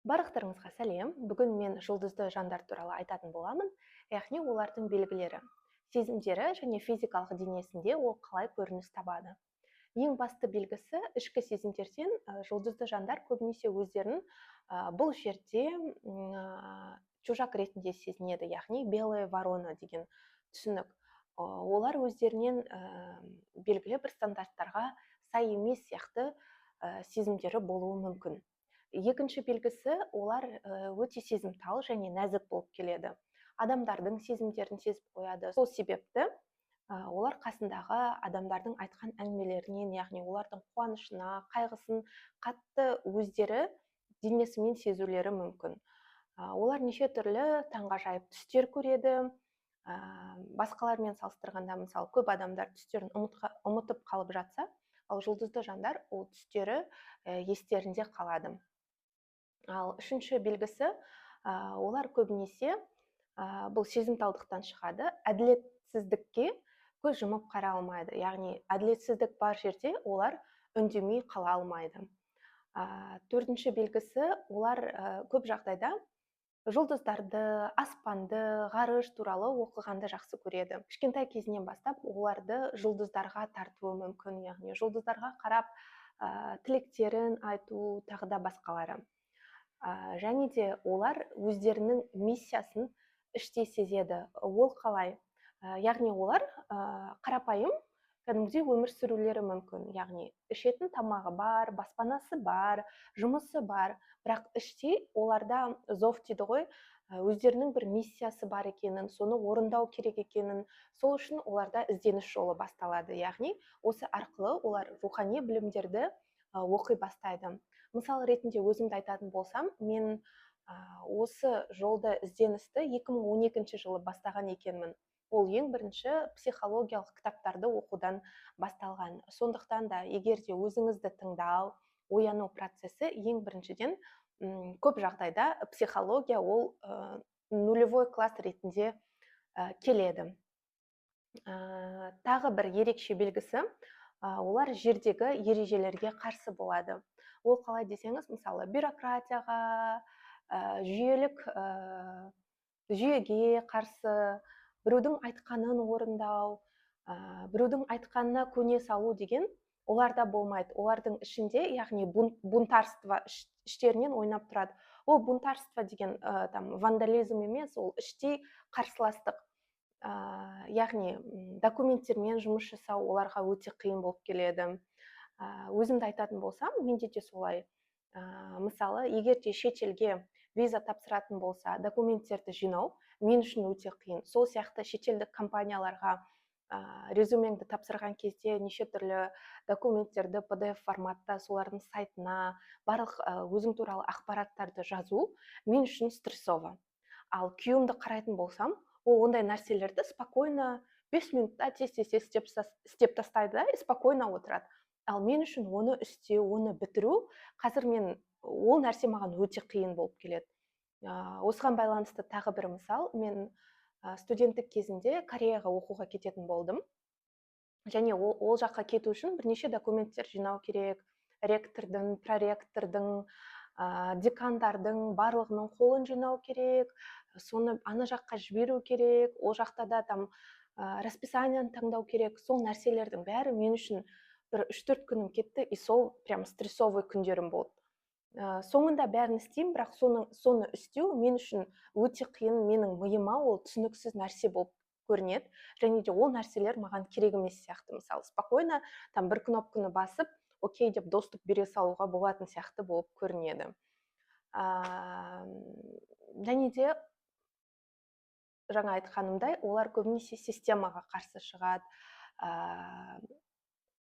Барлықтарыңызға сәлем. Бүгін мен жұлдызды жандар туралы айтатын боламын, яғни олардың белгілері, сезімдері және физикалық денесінде ол қалай көрініс табады. Ең басты белгісі ішкі сезімдерден жұлдызды жандар көбінесе өздерін бұл жерде чужак ретінде сезінеді, яғни белая ворона деген түсінік. Олар өздерінен белгілі бір стандарттарға сай емес сияқты сезімдері болуы мүмкін. Екінші белгісі олар өте сезімтал және нәзік болып келеді. Адамдардың сезімдерін сезіп қояды. Сол себепті олар қасындағы адамдардың айтқан әңгімелерінен, яғни олардың қуанышына, қайғысын қатты өздері денесімен сезулері мүмкін. Олар неше түрлі таңғажайып түстер көреді. Басқалармен салыстырғанда, мысалы, көп адамдар түстерін ұмытып қалып жатса, ал жұлдызды жандар ол түстері естерінде қалады. Ал үшінші белгісі, олар көбінесе бұл сезімталдықтан шығады, әділетсіздікке көз жұмып қара алмайды. Яғни әділетсіздік бар жерде олар үндемей қала алмайды. Төртінші белгісі, олар көп жағдайда жұлдыздарды, аспанды, ғарыш туралы оқығанды жақсы көреді. Кішкентай кезінен бастап оларды жұлдыздарға тартуы мүмкін, яғни жұлдыздарға қарап тілектерін айту, тағы да басқалары. Және де олар өздерінің миссиясын іштей сезеді. Ол қалай? Яғни олар қарапайым кәдімгідей өмір сүрулері мүмкін. Яғни ішетін тамағы бар, баспанасы бар, жұмысы бар, бірақ іштей оларда зов дейді ғой, өздерінің бір миссиясы бар екенін, соны орындау керек екенін, сол үшін оларда ізденіс жолы басталады. Яғни осы арқылы олар рухани білімдерді оқи бастайды. Мысал ретінде өзімді айтатын болсам, мен осы жолды ізденісті 2012 жылы бастаған екенмін. Ол ең бірінші психологиялық кітаптарды оқудан басталған. Сондықтан да егер де өзіңізді тыңдау, ояну процесі ең біріншіден көп жағдайда психология ол нулевой класс ретінде келеді. Тағы бір ерекше белгісі, олар жердегі ережелерге қарсы болады. Ол қалай десеңіз, мысалы, бюрократияға, жүйеге қарсы, біреудің айтқанын орындау, біреудің айтқанына көне салу деген оларда болмайды. Олардың ішінде, яғни бунтарство іштерінен ойнап тұрады. Ол бунтарство деген вандализм емес, ол іштей қарсыластық. Яғни документтермен жұмыс жасау оларға өте қиын болып келеді. Өзімді айтатын болсам, менде де солай. Мысалы, егер де шетелге виза тапсыратын болса, документтерді жинау мен үшін өте қиын. Сол сияқты шетелдік компанияларға резюмеңді тапсырған кезде неше түрлі документтерді PDF форматта солардың сайтына барлық өзің туралы ақпараттарды жазу мен үшін стрессово. Ал күйеуімді қарайтын болсам, ол ондай нәрселерді спокойно 5 минутта тез-тез істеп тастайды и спокойно отырады. Ал мен үшін оны істеу, оны бітіру, қазір ол нәрсе маған өте қиын болып келеді. Осыған байланысты тағы бір мысал, мен студенттік кезінде Кореяға оқуға кететін болдым. Және ол жаққа кету үшін бірнеше документтер жинау керек, ректордың, проректордың, декандардың барлығының қолын жинау керек, соны ана жаққа жіберу керек, ол жақта да расписанияны таңдау керек. Сол нәрселердің бәрі мен үшін бір 3-4 күнім кетті, и сол прям стрессовый күндерім болды. Соңында бәрін істеймін, бірақ соны істеу мен үшін өте қиын, менің миыма ол түсініксіз нәрсе болып көрінеді, және де ол нәрселер маған керек емес сияқты. Мысалы, спокойно бір кнопканы басып, окей деп доступ бере салуға болатын сияқты болып көрінеді. Және де жаңа айтқанымдай, олар көбінесе системаға қарсы шығады.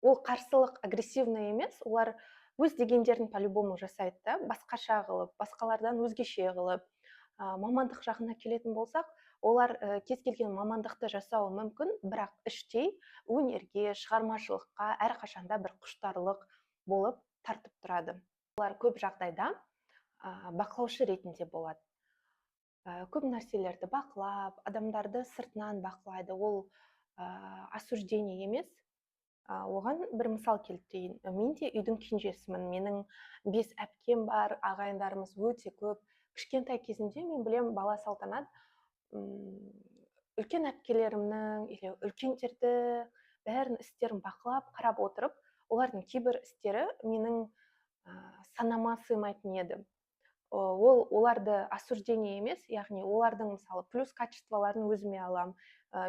Ол қарсылық агрессивный емес, олар өз дегендерін по-любому жасайды да, басқаша қылып, басқалардан өзгеше қылып. Мамандық жағына келетін болсақ, олар кез келген мамандықты жасауы мүмкін, бірақ іштей өнерге, шығармашылыққа әрқашанда бір құштарлық болып тартып тұрады. Олар көп жағдайда бақылаушы ретінде болады. Көп нәрселерді бақылап, адамдарды сыртынан бақылайды. Ол осуждение емес, Оған бір мысал келтірейін. Мен де үйдің кенжесімін. Менің 5 әпкем бар, ағайындарымыз өте көп. Кішкентай кезімде мен білем, бала салтанат үлкен әпкелерімнің или үлкендерді бәрін істерін бақылап, қарап отырып, олардың кейбір істері менің санама сыймайтын еді. Ол оларды осуждение емес, яғни олардың мысалы плюс качестволарын өзіме алам,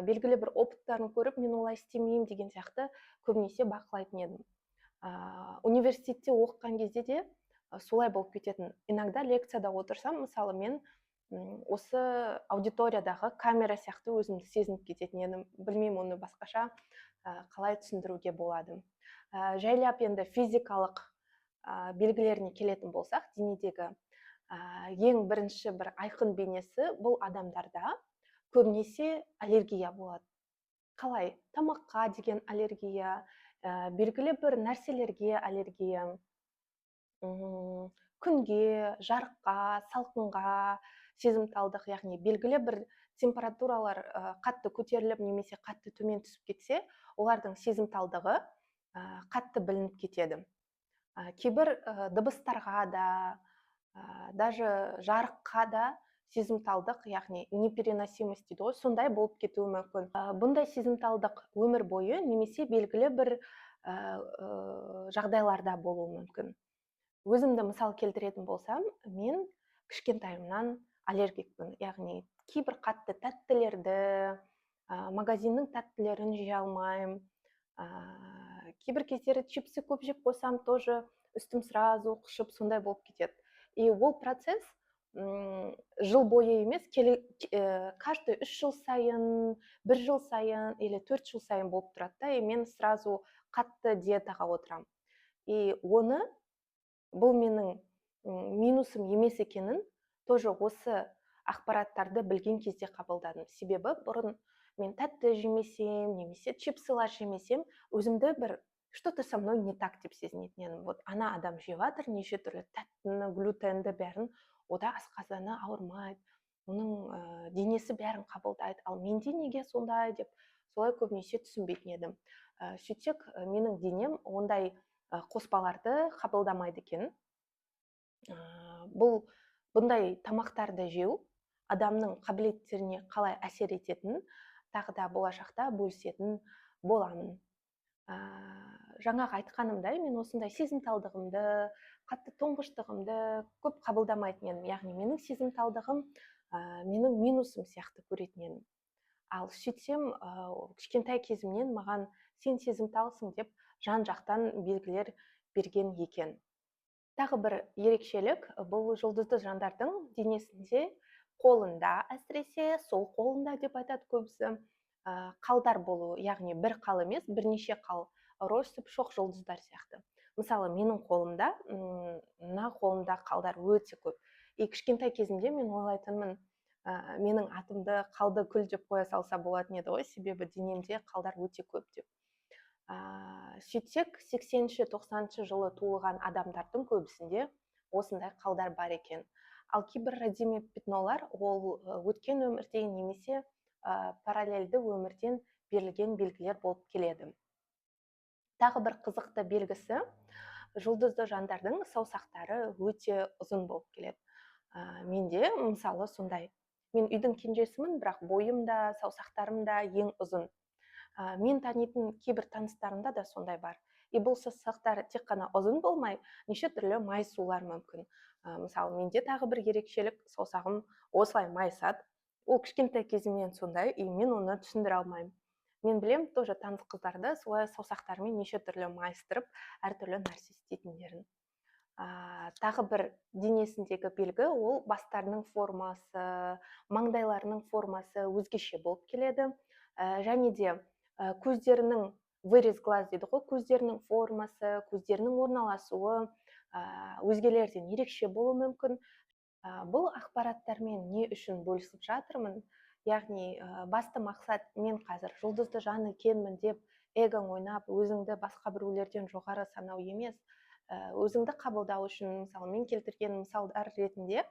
белгілі бір опыттарын көріп, мен олай істемеймін деген сияқты көбінесе бақылайтын едім. Университетте оқыған кезде де солай болып кететін. Иногда лекцияда отырсам, мысалы мен осы аудиториядағы камера сияқты өзімді сезініп кететін едім. Білмеймін, оны басқаша қалай түсіндіруге болады. Жайлап енді физикалық белгілеріне келетін болсақ, денедегі ең бірінші бір айқын бейнесі бұл адамдарда көбінесе аллергия болады. Қалай? Тамаққа деген аллергия, белгілі бір нәрселерге аллергия, күнге, жарыққа, салқынға сезімталдық, яғни белгілі бір температуралар қатты көтеріліп немесе қатты төмен түсіп кетсе, олардың сезімталдығы қатты білініп кетеді. Кейбір дыбыстарға да, даже жарыққа да сезімталдық, яғни непереносимость дейді ғой, сондай болып кетуі мүмкін. Бұндай сезімталдық өмір бойы немесе белгілі бір жағдайларда болуы мүмкін. Өзімді мысал келтіретін болсам, мен кішкентайымнан аллергикпін, яғни кейбір қатты тәттілерді, магазиннің тәттілерін жей алмаймын. Кейбір кездері чипсы көп жеп қойсам, тоже үстім сразу қышып, сондай болып кетеді. И ол процесс жыл бойы емес, каждый 3 жыл сайын, 1 жыл сайын или 4 жыл сайын болып тұрады да, и мен сразу қатты диетаға отырам. И оны, бұл менің минусым емес екенін тоже осы ақпараттарды білген кезде қабылдадым. Себебі бұрын мен тәтті жемесем, немесе чипсылар жемесем, өзімді бір что-то со мной не так деп сезінетін едім. Вот ана адам жеп жатыр, неше түрлі тәттіні, глютенді бәрін, ода асқазаны ауырмайды, оның денесі бәрін қабылдайды, ал менде неге сондай деп солай көбінесе түсінбейтін едім. Сөйтсек, менің денем ондай қоспаларды қабылдамайды екен. Бұндай тамақтарды жеу адамның қабілеттеріне қалай әсер ететінін тағы да болашақта бөлісетін боламын. Жаңағы айтқанымдай, мен осындай сезімталдығымды, қатты тоңғыштығымды көп қабылдамайтын едім. Яғни менің сезімталдығым менің минусым сияқты көретін едім. Ал сөйтсем, кішкентай кезімнен маған сен сезімталсың деп жан-жақтан белгілер берген екен. Тағы бір ерекшелік, бұл жұлдызды жандардың денесінде, қолында, әсіресе сол қолында деп айтады көбісі, қалдар болу, яғни бір қал емес, бірнеше қал, россыпь шоқ жұлдыздар сияқты. Мысалы, менің қолымда, мына қолымда қалдар өте көп. И кішкентай кезімде мен ойлайтынмын, менің атымды қалды күл деп қоя салса болатын еді ғой, себебі денемде қалдар өте көп деп. Сөйтсек, 80-90 жылы туылған адамдардың көбісінде осындай қалдар бар екен. Ал кейбір родимый пятнолар ол өткен өмірден немесе параллельді өмірден берілген белгілер болып келеді. Тағы бір қызықты белгісі, жұлдызды жандардың саусақтары өте ұзын болып келеді. Менде мысалы сондай. Мен үйдің кенжесімін, бірақ бойым да, саусақтарым да ең ұзын. Мен танитын кейбір таныстарымда да сондай бар. И бұл саусақтар тек қана ұзын болмай, неше түрлі майысулар мүмкін. Мысалы, менде тағы бір ерекшелік, саусағым осылай майысады. Ол кішкентай кезімнен сондай, и мен оны түсіндіре алмаймын. Мен білем, тоже таныс қыздарды солай саусақтарымен неше түрлі майыстырып, әртүрлі нәрсе істейтіндерін. Тағы бір денесіндегі белгі, ол бастарының формасы, маңдайларының формасы өзгеше болып келеді. Және де көздерінің, вырез глаз дейді ғой, көздерінің формасы, көздерінің орналасуы өзгелерден ерекше болуы мүмкін. Бұл ақпараттармен не үшін бөлісіп жатырмын? Яғни, басты мақсат, мен қазір жұлдызды жан екенмін деп эгоң ойнап, өзіңді басқа біреулерден жоғары санау емес, өзіңді қабылдау үшін, мысалы, мен келтірген мысалдар ретінде,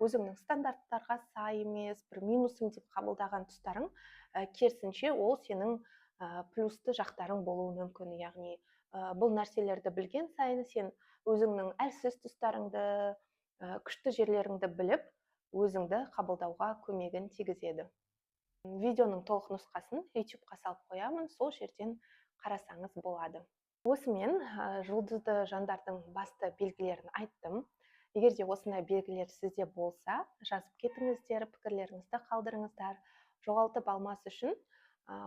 өзіңнің стандарттарға сай емес, бір минусым деп қабылдаған тұстарың, керісінше ол сенің плюсты жақтарың болуы мүмкін. Яғни бұл нәрселерді білген сайын сен өзіңнің әлсіз тұстарыңды, күшті жерлеріңді біліп, өзіңді қабылдауға көмегін тигізеді. Видеоның толық нұсқасын YouTube-қа салып қоямын, сол жерден қарасаңыз болады. Осымен жұлдызды жандардың басты белгілерін айттым. Егер де осындай белгілер сізде болса, жазып кетіңіздер, пікірлеріңізді қалдырыңыздар. Жоғалтып алмас үшін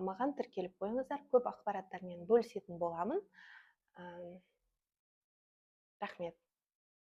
маған тіркеліп қойыңыздар, көп ақпараттармен бөлісетін боламын. Рахмет.